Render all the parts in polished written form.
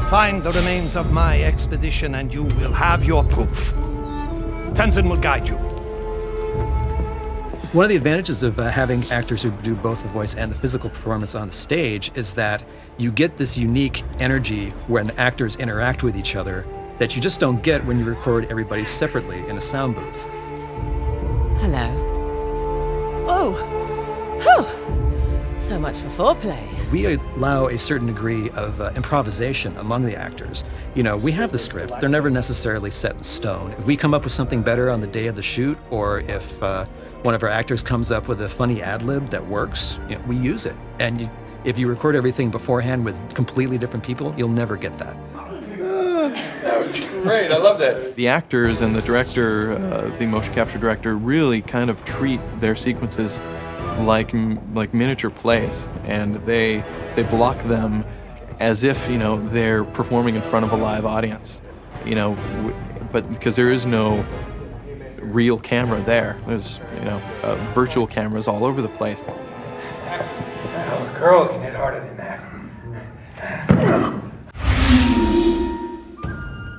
Find the remains of my expedition and you will have your proof. Tenzin will guide you. One of the advantages of having actors who do both the voice and the physical performance on the stage is that you get this unique energy when actors interact with each other that you just don't get when you record everybody separately in a sound booth. Hello. Oh! Whew. So much for foreplay. We allow a certain degree of improvisation among the actors. You know, we have the scripts. They're never necessarily set in stone. If we come up with something better on the day of the shoot, or if one of our actors comes up with a funny ad-lib that works, you know, we use it. And if you record everything beforehand with completely different people, you'll never get that. That was great. I love that. The actors and the director, the motion capture director, really kind of treat their sequences like miniature plays, and they block them as if, you know, they're performing in front of a live audience, you know, but because there is no real camera there. There's, you know, virtual cameras all over the place. Oh, a girl can hit harder than that.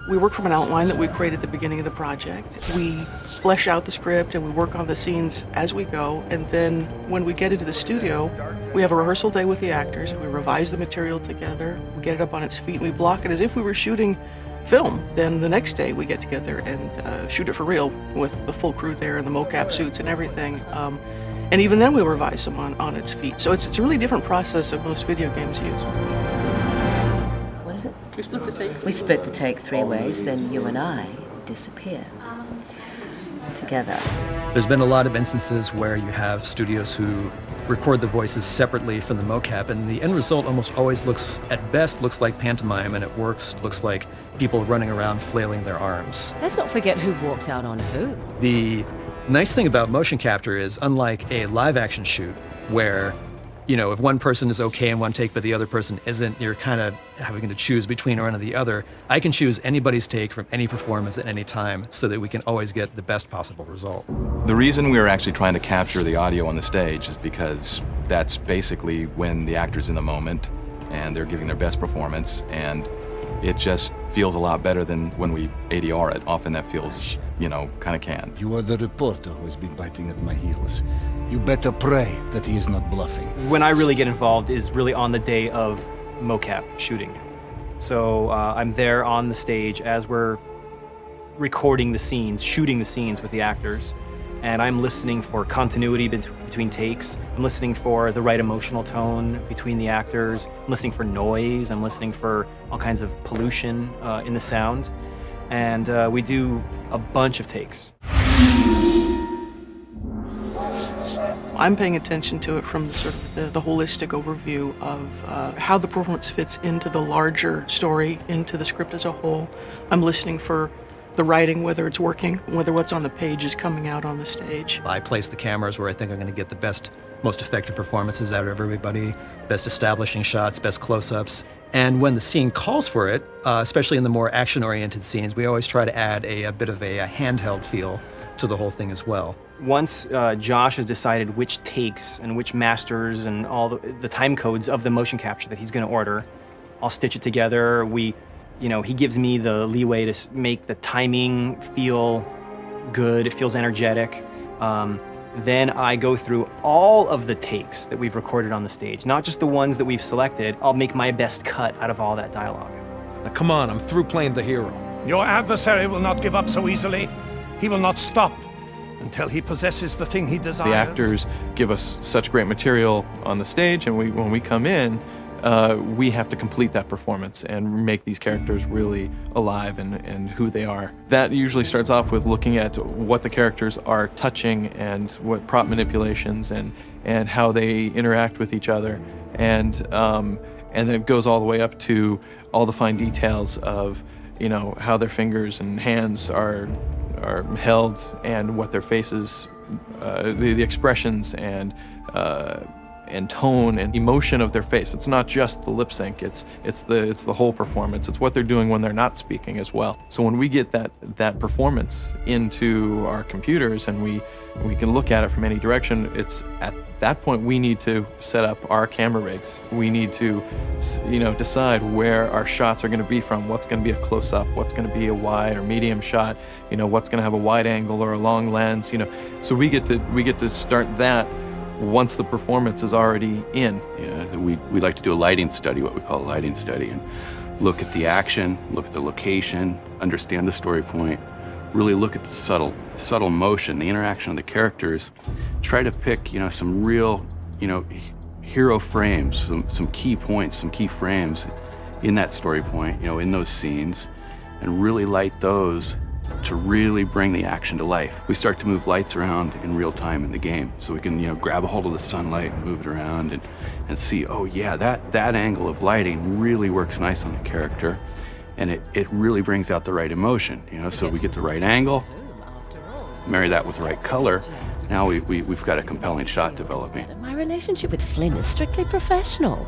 We work from an outline that we created at the beginning of the project. We flesh out the script and we work on the scenes as we go, and then when we get into the studio, we have a rehearsal day with the actors, we revise the material together, we get it up on its feet, and we block it as if we were shooting film. Then the next day we get together and shoot it for real with the full crew there and the mocap suits and everything. And even then we'll revise them on its feet. So it's a really different process than most video games use. What is it? We split the take. We split the take 3 ways, then you and I disappear together. There's been a lot of instances where you have studios who record the voices separately from the mocap, and the end result almost always looks, at best, looks like pantomime, and at worst looks like people running around flailing their arms. Let's not forget who walked out on who. The nice thing about motion capture is, unlike a live action shoot where, you know, if one person is okay in one take but the other person isn't, you're kind of having to choose between one or the other. I can choose anybody's take from any performance at any time so that we can always get the best possible result. The reason we're actually trying to capture the audio on the stage is because that's basically when the actor's in the moment and they're giving their best performance, and it just feels a lot better than when we ADR it. Often that feels, you know, kind of canned. You are the reporter who has been biting at my heels. You better pray that he is not bluffing. When I really get involved is really on the day of mocap shooting. So I'm there on the stage as we're recording the scenes, shooting the scenes with the actors, and I'm listening for continuity between takes. I'm listening for the right emotional tone between the actors. I'm listening for noise. I'm listening for all kinds of pollution in the sound. And we do a bunch of takes. I'm paying attention to it from sort of the holistic overview of how the performance fits into the larger story, into the script as a whole. I'm listening for the writing, whether it's working, whether what's on the page is coming out on the stage. I place the cameras where I think I'm going to get the best, most effective performances out of everybody, best establishing shots, best close-ups. And when the scene calls for it, especially in the more action-oriented scenes, we always try to add a bit of a handheld feel to the whole thing as well. Once Josh has decided which takes and which masters and all the time codes of the motion capture that he's going to order, I'll stitch it together. He gives me the leeway to make the timing feel good. It feels energetic. Then I go through all of the takes that we've recorded on the stage, not just the ones that we've selected. I'll make my best cut out of all that dialogue. Now, come on, I'm through playing the hero. Your adversary will not give up so easily. He will not stop until he possesses the thing he desires. The actors give us such great material on the stage, and when we come in, we have to complete that performance and make these characters really alive and who they are. That usually starts off with looking at what the characters are touching and what prop manipulations and how they interact with each other. And then it goes all the way up to all the fine details of, you know, how their fingers and hands are held and what their faces, the expressions and and tone and emotion of their face. It's not just the lip sync, it's the whole performance. It's what they're doing when they're not speaking as well. So when we get that performance into our computers and we can look at it from any direction, it's at that point we need to set up our camera rigs. We need to, decide where our shots are going to be from, what's going to be a close-up, what's going to be a wide or medium shot, what's going to have a wide angle or a long lens, So we get to start that once the performance is already in. Yeah, we like to do a lighting study, what we call a lighting study, and look at the action, look at the location, understand the story point, really look at the subtle motion, the interaction of the characters, try to pick, some real, hero frames, some key points, some key frames in that story point, in those scenes, and really light those to really bring the action to life. We start to move lights around in real time in the game, so we can, grab a hold of the sunlight and move it around and see, oh yeah, that angle of lighting really works nice on the character, and it really brings out the right emotion, so we get the right angle, marry that with the right color, now we've got a compelling shot developing. My relationship with Flynn is strictly professional.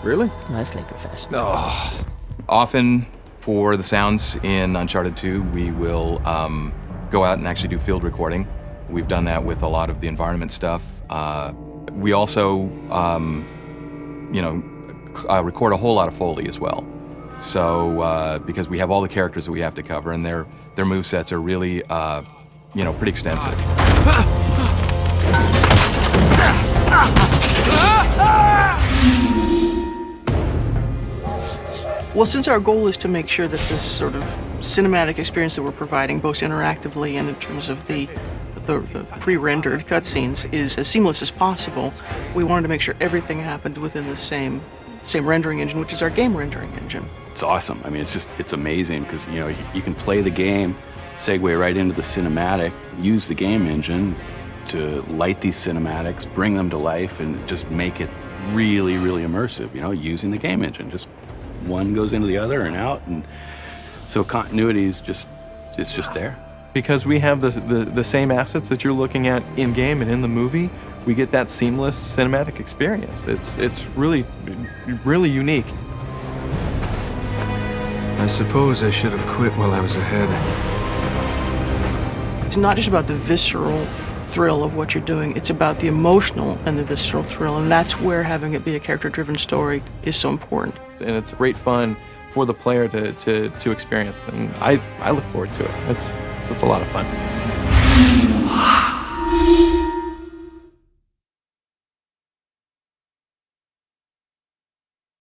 Really? Mostly professional. Oh. Often for the sounds in Uncharted 2, we will go out and actually do field recording. We've done that with a lot of the environment stuff. We also, record a whole lot of Foley as well. So, because we have all the characters that we have to cover, and their movesets are really, pretty extensive. Well, since our goal is to make sure that this sort of cinematic experience that we're providing, both interactively and in terms of the pre-rendered cutscenes, is as seamless as possible, we wanted to make sure everything happened within the same rendering engine, which is our game rendering engine. It's awesome. I mean, it's amazing because, you can play the game, segue right into the cinematic, use the game engine to light these cinematics, bring them to life, and just make it really, really immersive, using the game engine. Just one goes into the other and out, and so continuity is just there. Because we have the same assets that you're looking at in game and in the movie, we get that seamless cinematic experience. It's really, really unique. I suppose I should have quit while I was ahead. It's not just about the visceral thrill of what you're doing, it's about the emotional and the visceral thrill, and that's where having it be a character-driven story is so important. And it's great fun for the player to experience, and I look forward to it. It's a lot of fun.